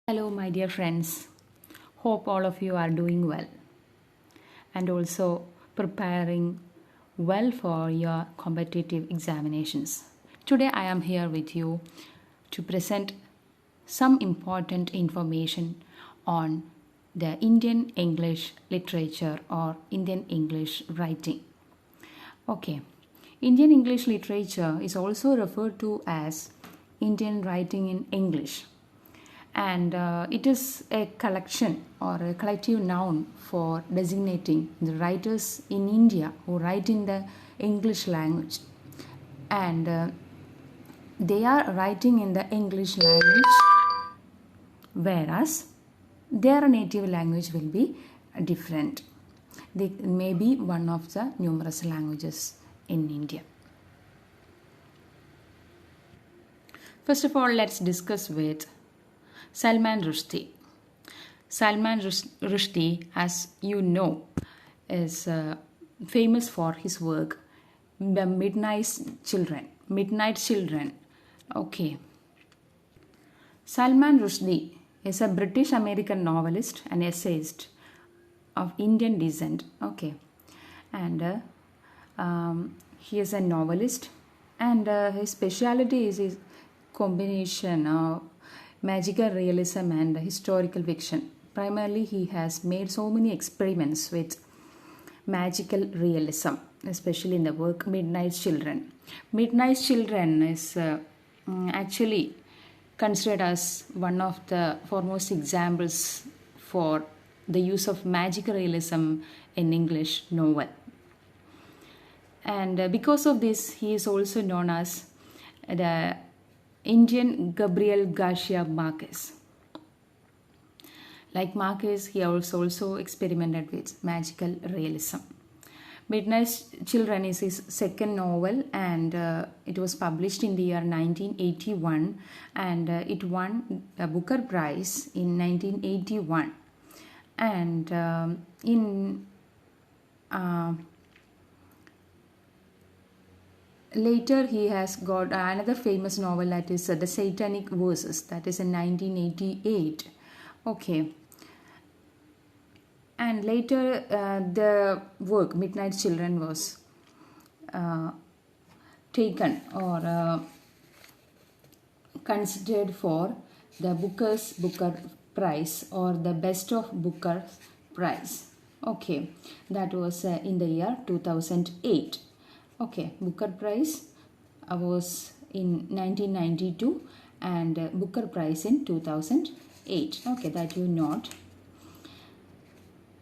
Hello, my dear friends. Hope all of you are doing well and also preparing well for your competitive examinations. Today, I am here with you to present some important information on the Indian English literature or Indian English writing. Okay, Indian English literature is also referred to as Indian writing in English, and it is a collection or a collective noun for designating the writers in India who write in the English language, and they are writing in the English language, whereas their native language will be different. They may be one of the numerous languages in India. First of all, let's discuss with Salman Rushdie. Salman Rushdie, as you know, is famous for his work, The Midnight Children. Midnight Children. Okay. Salman Rushdie is a British American novelist and essayist of Indian descent. Okay. And he is a novelist, and his specialty is his combination of magical realism and historical fiction. Primarily, he has made so many experiments with magical realism, especially in the work Midnight Children. Midnight Children is actually considered as one of the foremost examples for the use of magical realism in English novel. And because of this, he is also known as the Indian Gabriel Garcia Marquez. Like Marquez, he also experimented with magical realism. Midnight Children is his second novel, and it was published in the year 1981, and it won the Booker Prize in 1981. And later he has got another famous novel, that is The Satanic Verses, that is in 1988. Okay. And later the work Midnight Children was taken or considered for the Booker Prize or the Best of Booker Prize. Okay, that was in the year 2008. Okay, Booker Prize was in 1992 and Booker Prize in 2008. Okay, that you note.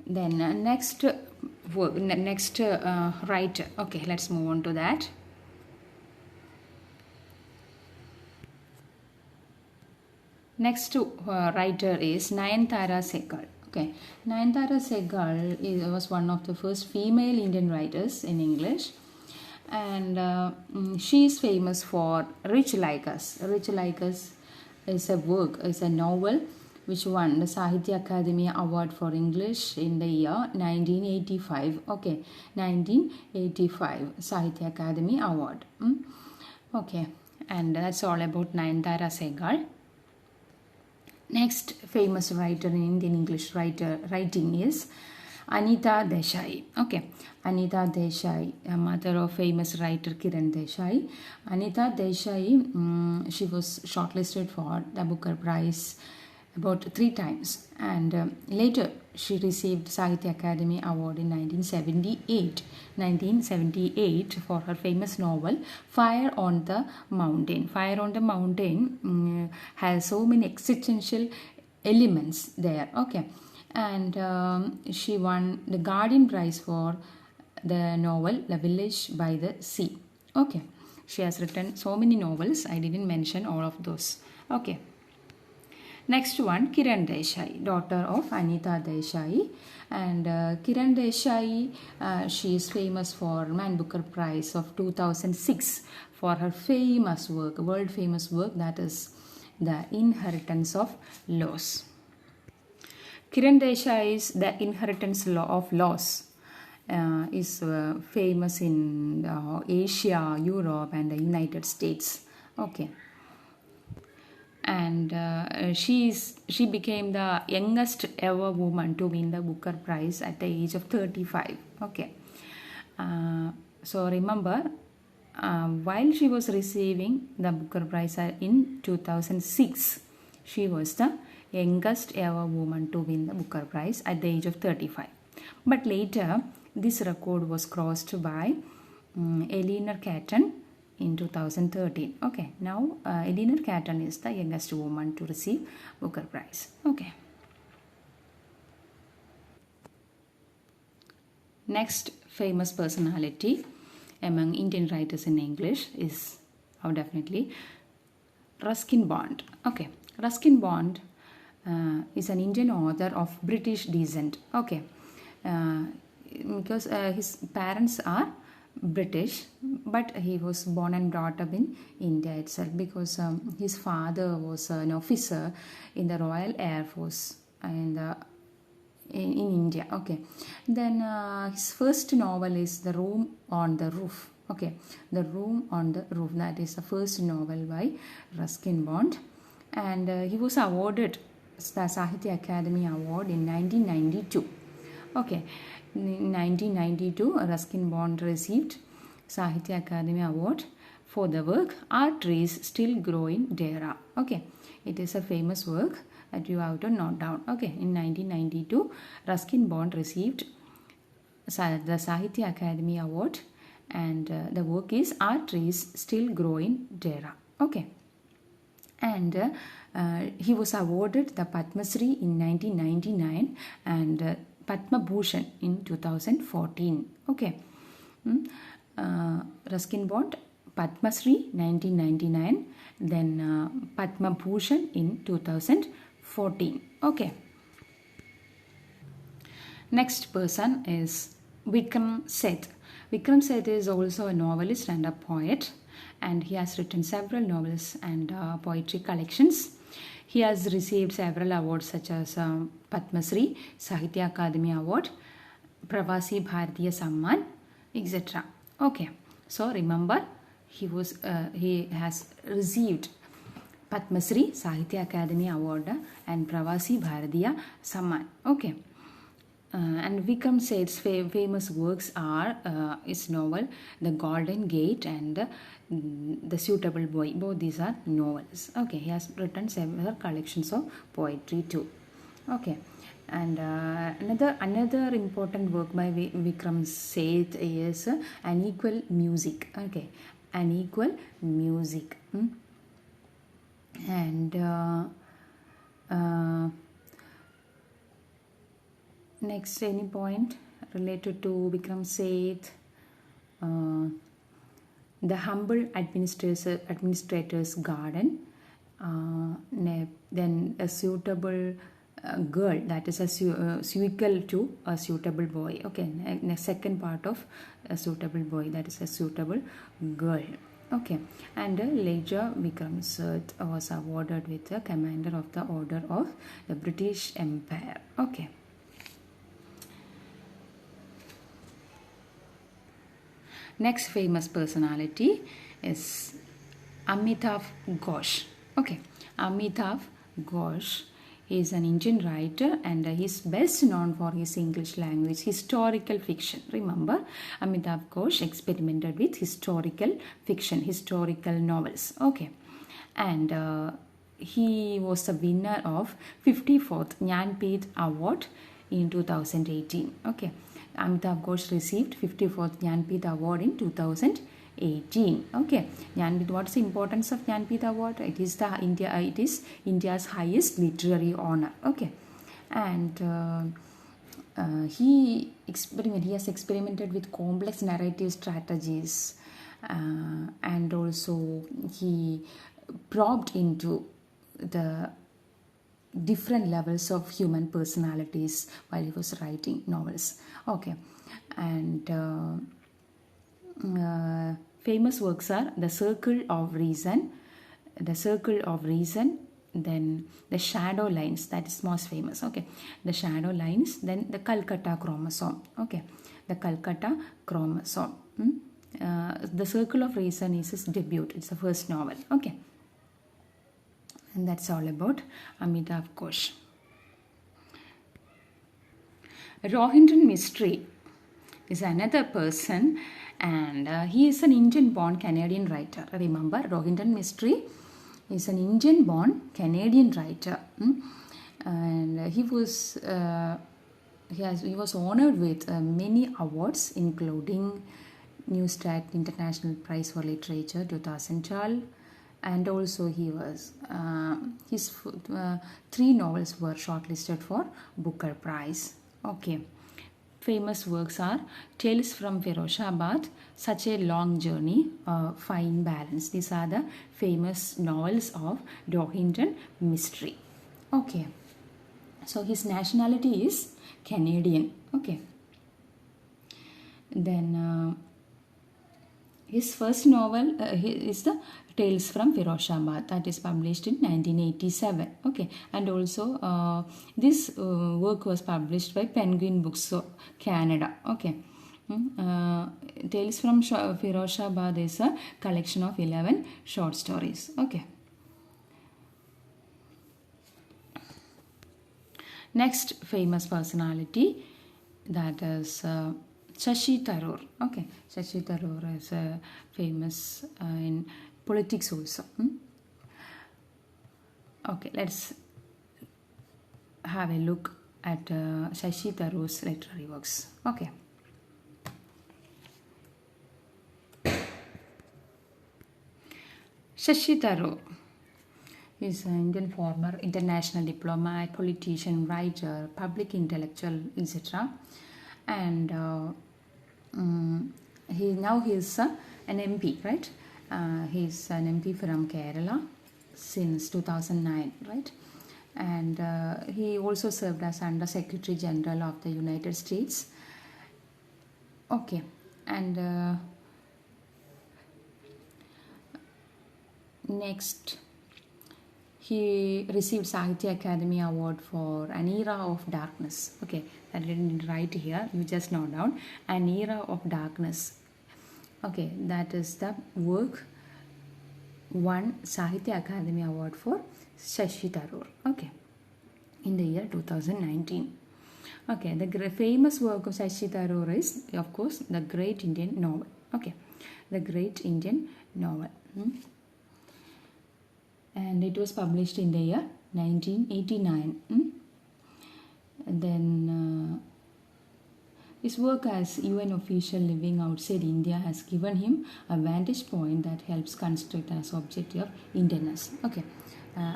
Then next writer. Okay, let's move on to that. Next writer is Nayanthara Sehgal. Okay, Nayanthara Sehgal was one of the first female Indian writers in English, and she is famous for Rich Like Us. Rich Like Us is a novel which won the Sahitya Akademi Award for English in the year 1985. Okay, 1985 Sahitya Akademi Award. Okay, and that's all about Nayanthara Sehgal. Next famous writer in Indian English writing is Anita Desai. Okay, Anita Desai, a mother of famous writer Kiran Desai. Anita Desai, she was shortlisted for the Booker Prize about 3 times, and later she received Sahitya Akademi Award in 1978 for her famous novel Fire on the Mountain. Fire on the Mountain has so many existential elements there. Okay, and she won the Guardian Prize for the novel The Village by the Sea. Okay, she has written so many novels, I didn't mention all of those. Okay. Next one, Kiran Desai, daughter of Anita Desai, and Kiran Desai, she is famous for Man Booker Prize of 2006 for her famous work, world famous work, that is The Inheritance of Laws. Kiran Desai's The Inheritance of Laws is famous in Asia, Europe, and the United States. Okay. and she became the youngest ever woman to win the Booker Prize at the age of 35. Okay, so remember, while she was receiving the Booker Prize in 2006, she was the youngest ever woman to win the Booker Prize at the age of 35. But later, this record was crossed by Eleanor Catton in 2013. Okay, now Eleanor Catton is the youngest woman to receive Booker Prize. Okay. Next famous personality among Indian writers in English is definitely Ruskin Bond. Okay, Ruskin Bond is an Indian author of British descent. Okay, because his parents are British, but he was born and brought up in India itself because his father was an officer in the Royal Air Force and in India. Okay, then his first novel is The Room on the Roof. Okay, The Room on the Roof, that is the first novel by Ruskin Bond, and he was awarded the Sahitya Academy Award in 1992. Okay, in 1992, Ruskin Bond received Sahitya Academy Award for the work Our Trees Still Grow in Dehra. Okay, it is a famous work that you have to note down. Okay, in 1992, Ruskin Bond received the Sahitya Academy Award, and the work is Our Trees Still Grow in Dehra. Okay, and he was awarded the Padma Shri in 1999 and Padma Bhushan in 2014. Okay, Ruskin Bond, Padma Shri 1999, then Padma Bhushan in 2014. Okay. Next person is Vikram Seth. Vikram Seth is also a novelist and a poet, and he has written several novels and poetry collections. He has received several awards such as Padma Shri, Sahitya Akademi Award, Pravasi Bharatiya Samman, etc. Okay, so remember, he has received Padma Shri, Sahitya Akademi Award and Pravasi Bharatiya Samman. Okay. And Vikram Seth's famous works are his novel The Golden Gate and The Suitable Boy. Both these are novels. Okay, he has written several collections of poetry too. Okay, and another important work by Vikram Seth is Unequal Music. Okay, Unequal Music. And next, any point related to Vikram Seth? The Humble Administrator's Garden. Then A Suitable Girl, that is a sequel to A Suitable Boy. Okay, the second part of A Suitable Boy, that is A Suitable Girl. Okay, and later Vikram Seth was awarded with the Commander of the Order of the British Empire. Okay. Next famous personality is Amitav Ghosh. Okay, Amitav Ghosh is an Indian writer and he is best known for his English language historical fiction. Remember, Amitav Ghosh experimented with historical fiction, historical novels. Okay, and he was the winner of 54th Jnanpith Award in 2018. Okay, Amitav Ghosh received 54th Jnanpith Award in 2018. Okay, Jnanpith. What's the importance of Jnanpith Award? It is India's highest literary honor. Okay, and he has experimented with complex narrative strategies, and also he probed into the different levels of human personalities while he was writing novels. Okay, and famous works are The Circle of Reason, then The Shadow Lines, that is most famous. Okay, The Shadow Lines, then The Calcutta Chromosome. Okay, The Calcutta Chromosome. The Circle of Reason is his debut. It's the first novel. Okay, And that's all about Amitav Ghosh. Rohindran Mistry is another person, and he is an Indian-born Canadian writer. Remember, Rohindran Mistry is an Indian-born Canadian writer, and he was honored with many awards, including Neustadt International Prize for Literature 2012, and also his 3 novels were shortlisted for Booker Prize. Okay. Famous works are Tales from Firozhabad, Such a Long Journey, Fine Balance. These are the famous novels of Rohindran Mistry. Okay. So his nationality is Canadian. Okay. Then his first novel is the Tales from Firozhabad, that is published in 1987. Okay, and also this work was published by Penguin Books Canada. Okay. Tales from Firozhabad is a collection of 11 short stories. Okay. Next famous personality, that is Shashi Tharoor. Okay, Shashi Tharoor is famous in politics also. Okay, let's have a look at Shashi Tharoor's literary works. Okay. Shashi Tharoor is an Indian former international diplomat, politician, writer, public intellectual, etc. And he is an MP, right? He's an MP from Kerala since 2009, right? And he also served as Under Secretary General of the United States. Okay, and next, he received Sahitya Akademi Award for An Era of Darkness. Okay, I didn't write here, you just note down An Era of Darkness. Okay, that is the work won Sahitya Akademi Award for Shashi Tharoor. Okay, in the year 2019. Okay, the famous work of Shashi Tharoor is, of course, The Great Indian Novel. Okay, The Great Indian Novel. And it was published in the year 1989. And then his work as UN official living outside India has given him a vantage point that helps construct an objective of Indianness. Okay,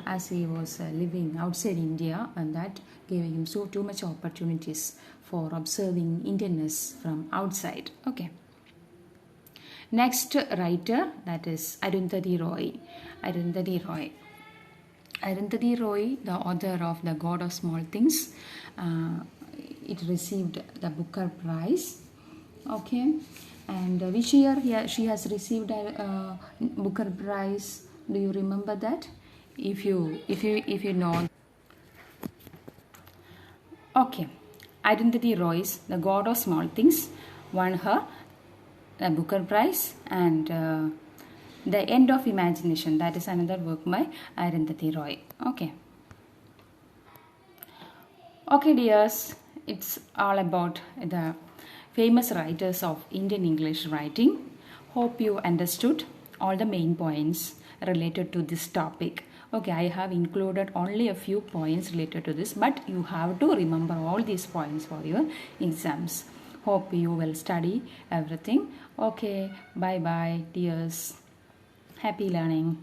as he was living outside India, and that gave him too much opportunities for observing Indianness from outside. Okay. Next writer, that is Arundhati Roy. Arundhati Roy, the author of The God of Small Things. It received the Booker Prize. Okay, and which year she has received a Booker Prize? Do you remember that? If you know. Okay, Arundhati Roy's The God of Small Things won her the Booker Prize, and The End of Imagination, that is another work by Arundhati Roy. Okay. Okay, dears, it's all about the famous writers of Indian English writing. Hope you understood all the main points related to this topic. Okay, I have included only a few points related to this, but you have to remember all these points for your exams. Hope you will study everything. Okay, bye bye, dears. Happy learning.